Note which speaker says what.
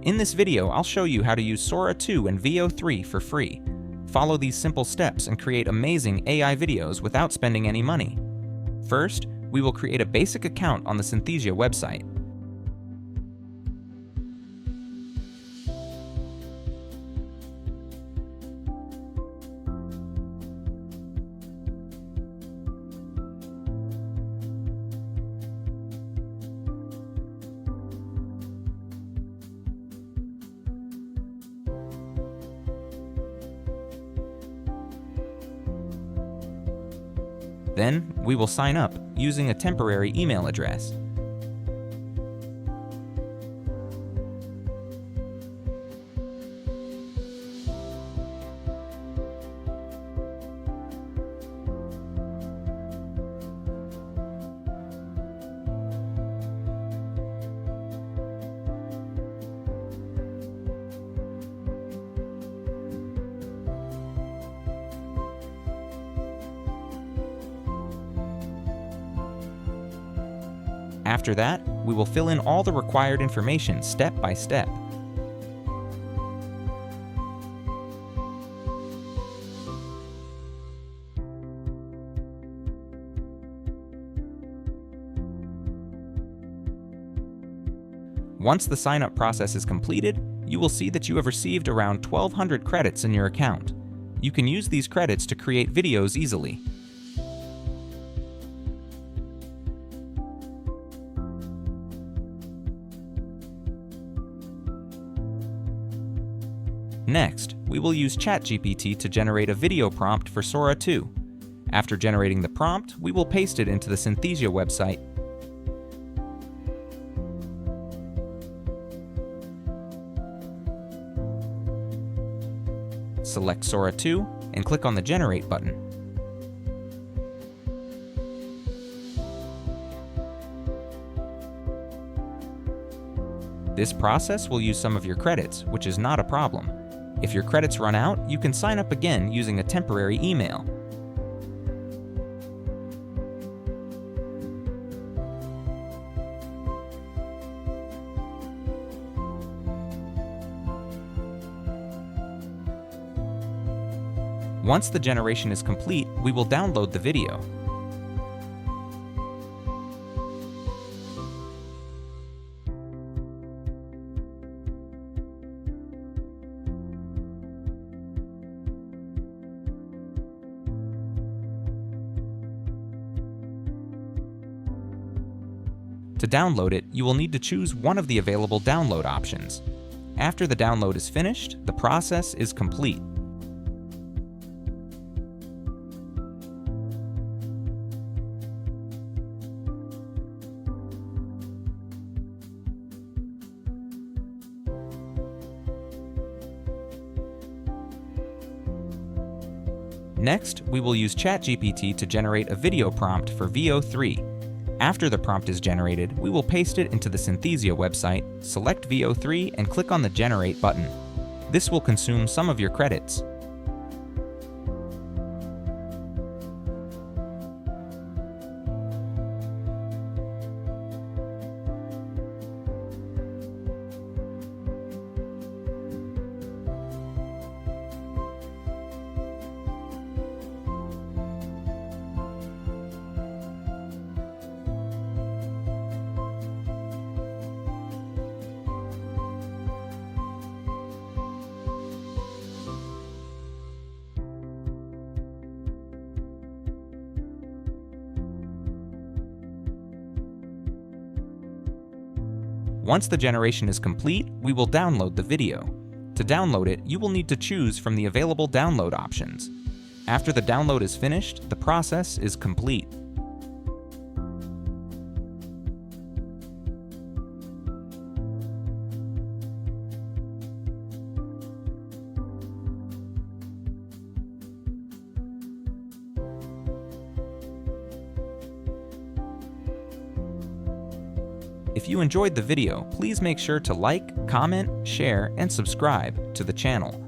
Speaker 1: In this video, I'll show you how to use Sora 2 and VEO 3 for free. Follow these simple steps and create amazing AI videos without spending any money. First, we will create a basic account on the Synthesia website. Then, we will sign up using a temporary email address. After that, we will fill in all the required information step by step. Once the sign-up process is completed, you will see that you have received around 1,200 credits in your account. You can use these credits to create videos easily. Next, we will use ChatGPT to generate a video prompt for Sora 2. After generating the prompt, we will paste it into the Synthesia website. Select Sora 2 and click on the Generate button. This process will use some of your credits, which is not a problem. If your credits run out, you can sign up again using a temporary email. Once the generation is complete, we will download the video. To download it, you will need to choose one of the available download options. After the download is finished, the process is complete. Next, we will use ChatGPT to generate a video prompt for VEO 3. After the prompt is generated, we will paste it into the Synthesia website, select VEO 3 and click on the Generate button. This will consume some of your credits. Once the generation is complete, we will download the video. To download it, you will need to choose from the available download options. After the download is finished, the process is complete. If you enjoyed the video, please make sure to like, comment, share, and subscribe to the channel.